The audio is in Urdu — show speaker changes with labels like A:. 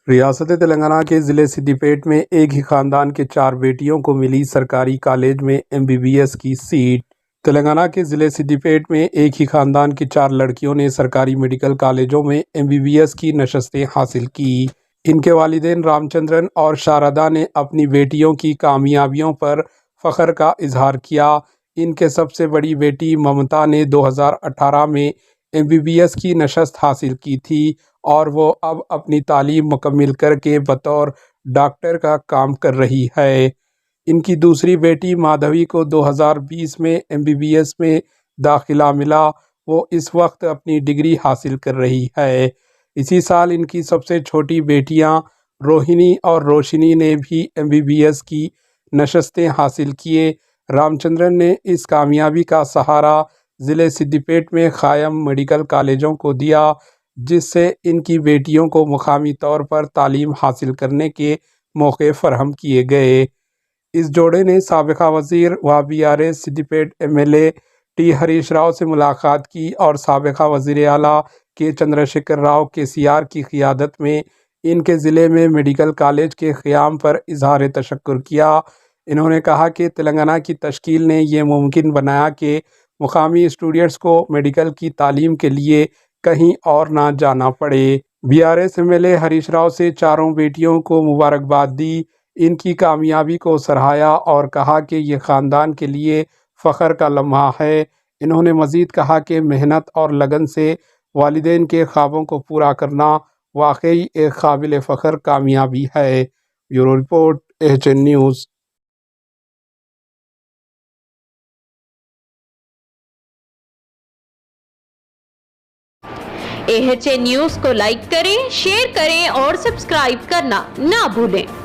A: ریاست تلنگانہ کے ضلع سدی پیٹ میں ایک ہی خاندان کے 4 بیٹیوں کو ملی سرکاری کالج میں MBBS کی سیٹ۔ تلنگانہ کے ضلع سدی پیٹ میں ایک ہی خاندان کی 4 لڑکیوں نے سرکاری میڈیکل کالجوں میں MBBS کی نشستیں حاصل کی۔ ان کے والدین رام چندرن اور شاردا نے اپنی بیٹیوں کی کامیابیوں پر فخر کا اظہار کیا۔ ان کے سب سے بڑی بیٹی ممتا نے 2018 میں MBBS کی نشست حاصل کی تھی اور وہ اب اپنی تعلیم مکمل کر کے بطور ڈاکٹر کا کام کر رہی ہے۔ ان کی دوسری بیٹی مادھوی کو 2020 میں MBBS میں داخلہ ملا۔ وہ اس وقت اپنی ڈگری حاصل کر رہی ہے۔ اسی سال ان کی سب سے چھوٹی بیٹیاں روہنی اور روشنی نے بھی MBBS کی نشستیں حاصل کیے۔ رام چندرن نے اس کامیابی کا سہارا ضلع سدی پیٹ میں قائم میڈیکل کالجوں کو دیا، جس سے ان کی بیٹیوں کو مقامی طور پر تعلیم حاصل کرنے کے موقع فراہم کیے گئے۔ اس جوڑے نے سابقہ وزیر و BRS سدی پیٹ MLA ٹی ہریش راؤ سے ملاقات کی اور سابقہ وزیر اعلیٰ کے چندر شیکھر راؤ KCR کی قیادت میں ان کے ضلع میں میڈیکل کالج کے قیام پر اظہار تشکر کیا۔ انہوں نے کہا کہ تلنگانہ کی تشکیل نے یہ ممکن بنایا کہ مقامی اسٹوڈنٹس کو میڈیکل کی تعلیم کے لیے کہیں اور نہ جانا پڑے۔ BRS MLA ہریش راؤ سے چاروں بیٹیوں کو مبارکباد دی، ان کی کامیابی کو سراہا اور کہا کہ یہ خاندان کے لیے فخر کا لمحہ ہے۔ انہوں نے مزید کہا کہ محنت اور لگن سے والدین کے خوابوں کو پورا کرنا واقعی ایک قابل فخر کامیابی ہے۔ Bureau report AHN news.
B: AHN news کو لائک کریں، شیئر کریں اور سبسکرائب کرنا نہ بھولیں۔